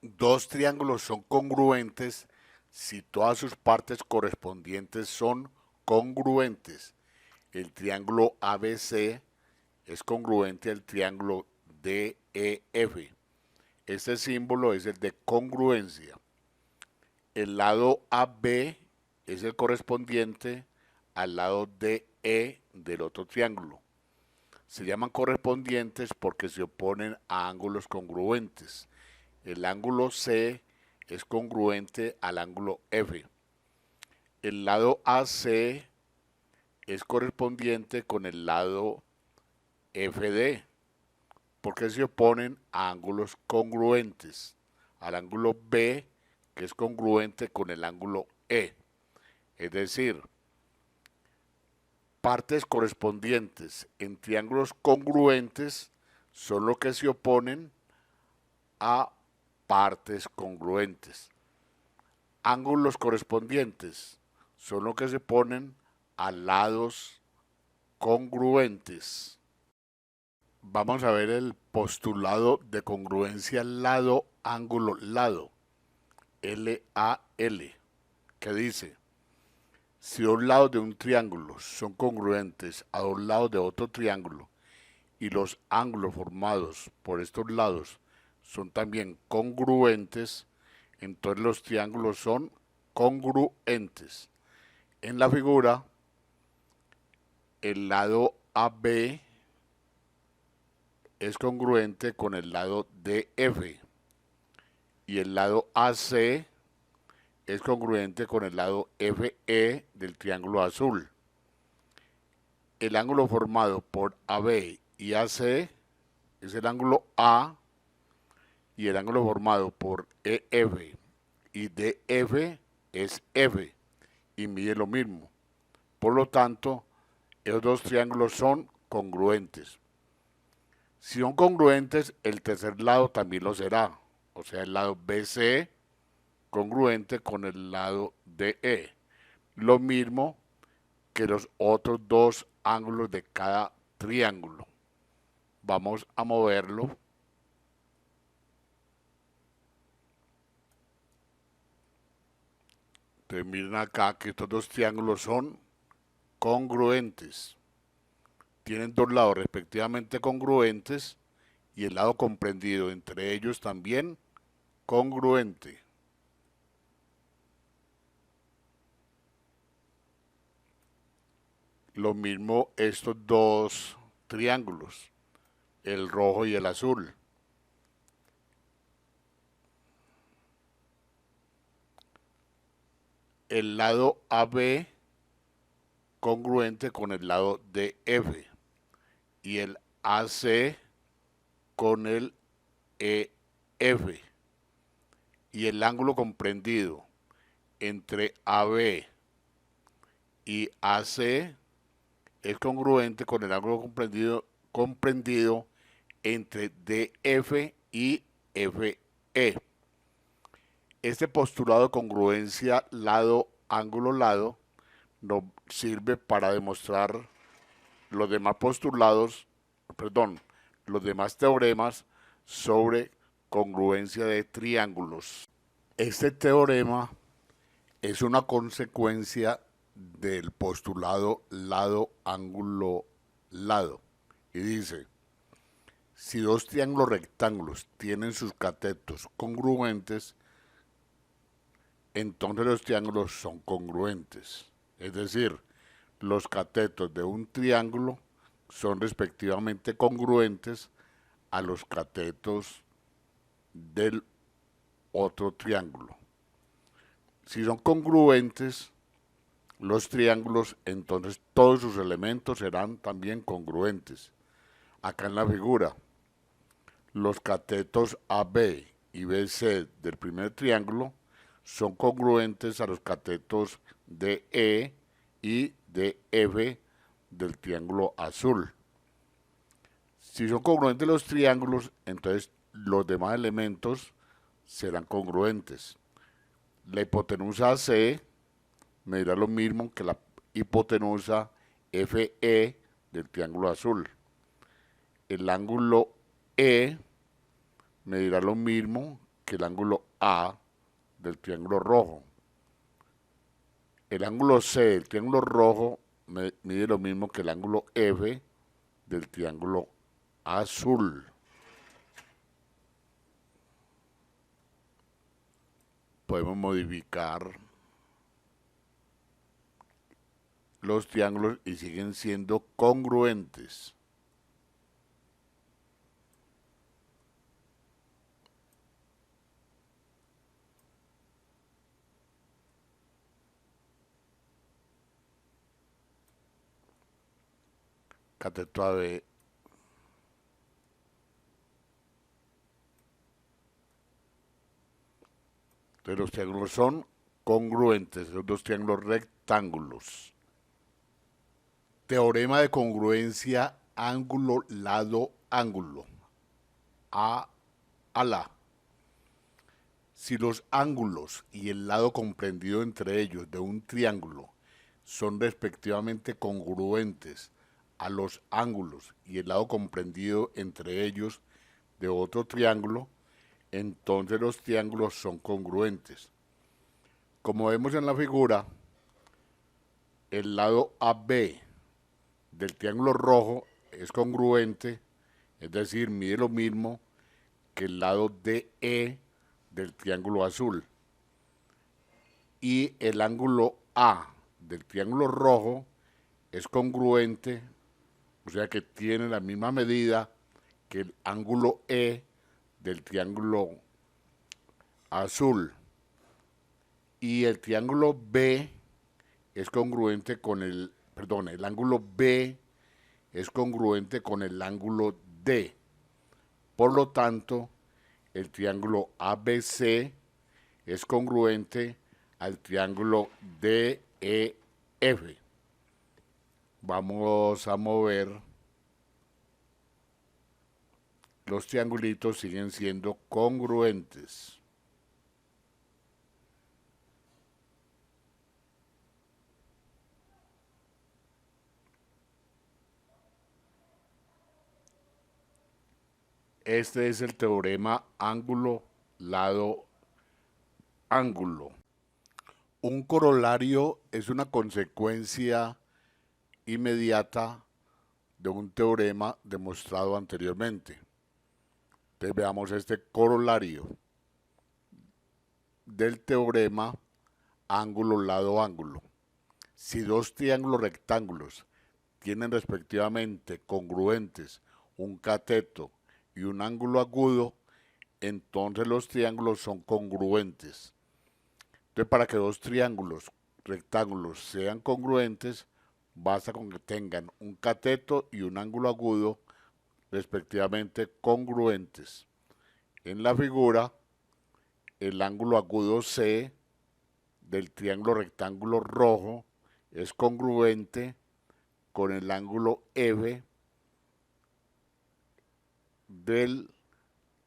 Dos triángulos son congruentes si todas sus partes correspondientes son congruentes. El triángulo ABC es congruente al triángulo DEF. Este símbolo es el de congruencia. El lado AB es el correspondiente al lado DE del otro triángulo. Se llaman correspondientes porque se oponen a ángulos congruentes. El ángulo C es congruente al ángulo F. El lado AC es correspondiente con el lado FD, porque se oponen a ángulos congruentes. Al ángulo B, que es congruente con el ángulo E. Es decir, partes correspondientes en triángulos congruentes son los que se oponen a partes congruentes. Ángulos correspondientes son los que se ponen a lados congruentes. Vamos a ver el postulado de congruencia lado, ángulo, lado. LAL, que dice, si dos lados de un triángulo son congruentes a dos lados de otro triángulo y los ángulos formados por estos lados son también congruentes, entonces los triángulos son congruentes. En la figura, el lado AB es congruente con el lado DF y el lado AC es congruente con el lado FE del triángulo azul. El ángulo formado por AB y AC es el ángulo A y el ángulo formado por EF y DF es F y mide lo mismo. Por lo tanto, esos dos triángulos son congruentes. Si son congruentes, el tercer lado también lo será. O sea, el lado BC congruente con el lado DE. Lo mismo que los otros dos ángulos de cada triángulo. Vamos a moverlo. Entonces miren acá que estos dos triángulos son congruentes. Tienen dos lados respectivamente congruentes y el lado comprendido entre ellos también congruente. Lo mismo estos dos triángulos, el rojo y el azul. El lado AB congruente con el lado DF y el AC con el EF. Y el ángulo comprendido entre AB y AC es congruente con el ángulo comprendido entre DF y FE. Este postulado de congruencia lado, ángulo, lado nos sirve para demostrar los demás postulados, perdón, los demás teoremas sobre congruencia de triángulos. Este teorema es una consecuencia del postulado lado, ángulo, lado. Y dice, si dos triángulos rectángulos tienen sus catetos congruentes, entonces los triángulos son congruentes. Es decir, los catetos de un triángulo son respectivamente congruentes a los catetos del otro triángulo. Si son congruentes los triángulos, entonces todos sus elementos serán también congruentes. Acá en la figura, los catetos AB y BC del primer triángulo son congruentes a los catetos DE y DF del triángulo azul. Si son congruentes los triángulos, entonces los demás elementos serán congruentes. La hipotenusa AC medirá lo mismo que la hipotenusa FE del triángulo azul. El ángulo E medirá lo mismo que el ángulo A del triángulo rojo. El ángulo C del triángulo rojo mide lo mismo que el ángulo F del triángulo azul. Podemos modificar los triángulos y siguen siendo congruentes. Cateto AB entonces los triángulos son congruentes, los dos triángulos rectángulos. Teorema de congruencia ángulo, lado, ángulo. A la. Si los ángulos y el lado comprendido entre ellos de un triángulo son respectivamente congruentes a los ángulos y el lado comprendido entre ellos de otro triángulo, entonces los triángulos son congruentes. Como vemos en la figura, el lado AB del triángulo rojo es congruente, es decir, mide lo mismo que el lado DE del triángulo azul. Y el ángulo A del triángulo rojo es congruente, o sea que tiene la misma medida que el ángulo E del triángulo azul. Y el triángulo B es congruente con el ángulo B es congruente con el ángulo D. Por lo tanto, el triángulo ABC es congruente al triángulo DEF. Vamos a mover. Los triangulitos siguen siendo congruentes. Este es el teorema ángulo, lado, ángulo. Un corolario es una consecuencia inmediata de un teorema demostrado anteriormente. Entonces veamos este corolario del teorema ángulo, lado, ángulo. Si dos triángulos rectángulos tienen respectivamente congruentes un cateto y un ángulo agudo, entonces los triángulos son congruentes. Entonces, para que dos triángulos rectángulos sean congruentes, basta con que tengan un cateto y un ángulo agudo respectivamente congruentes. En la figura, el ángulo agudo C del triángulo rectángulo rojo es congruente con el ángulo F del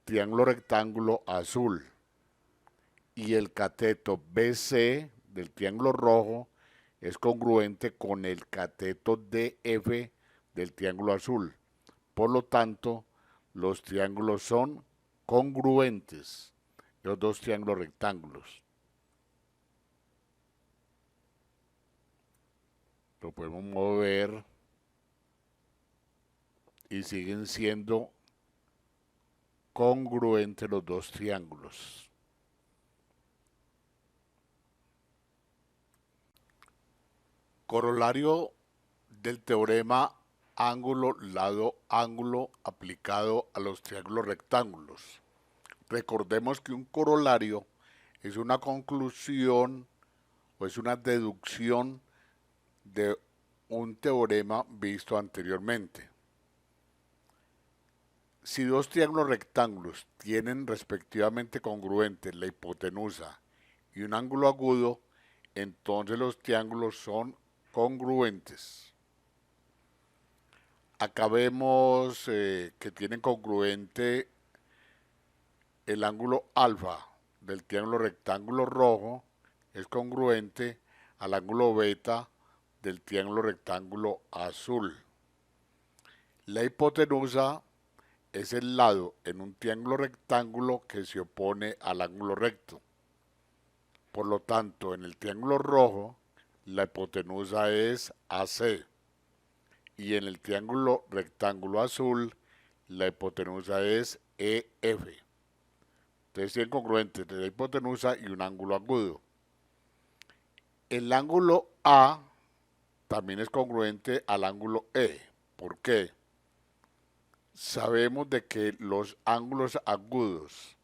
triángulo rectángulo azul y el cateto BC del triángulo rojo es congruente con el cateto DF del triángulo azul. Por lo tanto, los triángulos son congruentes, los dos triángulos rectángulos. Lo podemos mover y siguen siendo congruentes los dos triángulos. Corolario del teorema ángulo, lado, ángulo aplicado a los triángulos rectángulos. Recordemos que un corolario es una conclusión o es una deducción de un teorema visto anteriormente. Si dos triángulos rectángulos tienen respectivamente congruentes la hipotenusa y un ángulo agudo, entonces los triángulos son congruentes. Acá vemos que tienen congruente el ángulo alfa del triángulo rectángulo rojo es congruente al ángulo beta del triángulo rectángulo azul. La hipotenusa es el lado en un triángulo rectángulo que se opone al ángulo recto. Por lo tanto, en el triángulo rojo, la hipotenusa es AC. Y en el triángulo rectángulo azul, la hipotenusa es EF. Entonces tienen congruentes de la hipotenusa y un ángulo agudo. El ángulo A también es congruente al ángulo E. ¿Por qué? Sabemos de que los ángulos agudos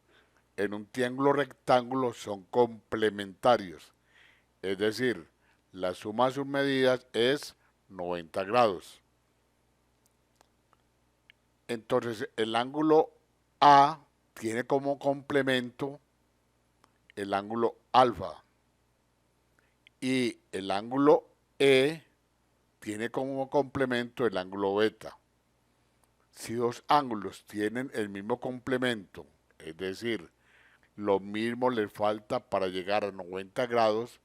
en un triángulo rectángulo son complementarios. Es decir, la suma de sus medidas es 90 grados. Entonces, el ángulo A tiene como complemento el ángulo alfa y el ángulo E tiene como complemento el ángulo beta. Si dos ángulos tienen el mismo complemento, es decir, lo mismo les falta para llegar a 90 grados,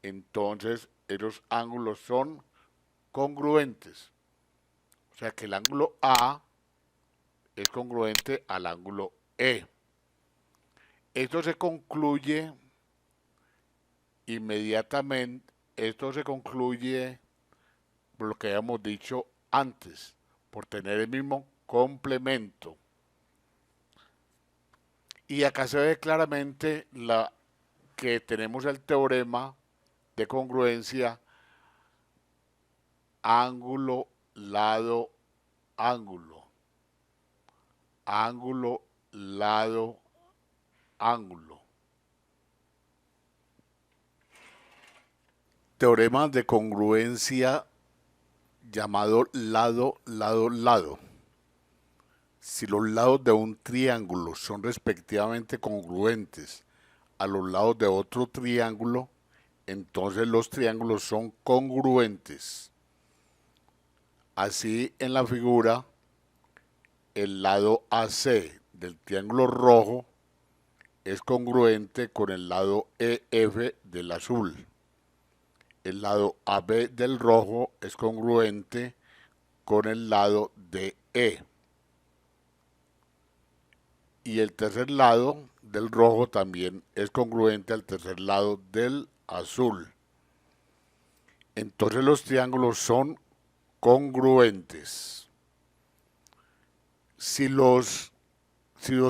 entonces esos ángulos son congruentes. O sea que el ángulo A es congruente al ángulo E. Esto se concluye inmediatamente, esto se concluye por lo que habíamos dicho antes, por tener el mismo complemento. Y acá se ve claramente que tenemos el teorema de congruencia ángulo, lado, ángulo. Ángulo, lado, ángulo. Teorema de congruencia llamado lado, lado, lado. Si los lados de un triángulo son respectivamente congruentes a los lados de otro triángulo, entonces los triángulos son congruentes. Así en la figura, el lado AC del triángulo rojo es congruente con el lado EF del azul. El lado AB del rojo es congruente con el lado DE. Y el tercer lado del rojo también es congruente al tercer lado del azul. Entonces los triángulos son congruentes. Si los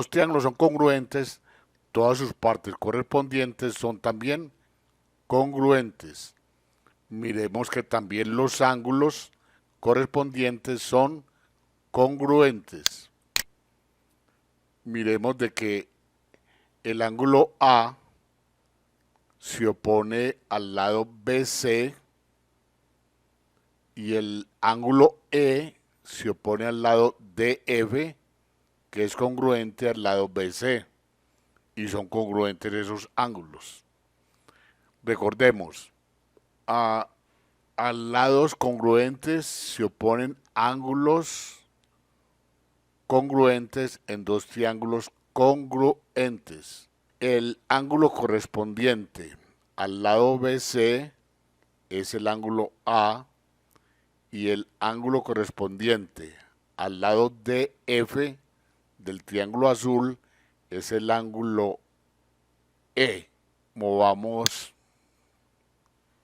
triángulos son congruentes, todas sus partes correspondientes son también congruentes. Miremos que también los ángulos correspondientes son congruentes. Miremos de que el ángulo A se opone al lado BC y el ángulo E se opone al lado DF, que es congruente al lado BC, y son congruentes esos ángulos. Recordemos, a lados congruentes se oponen ángulos congruentes en dos triángulos congruentes. El ángulo correspondiente al lado BC es el ángulo A y el ángulo correspondiente al lado DF del triángulo azul es el ángulo E. Movamos,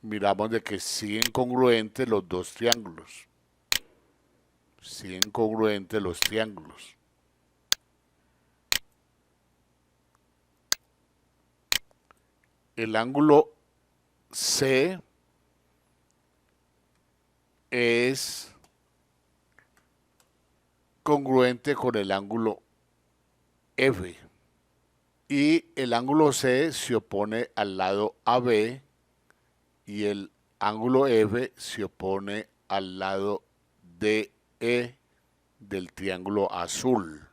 miramos de que siguen congruentes los dos triángulos. Siguen congruentes los triángulos. El ángulo C es congruente con el ángulo F y el ángulo C se opone al lado AB y el ángulo F se opone al lado DE del triángulo azul.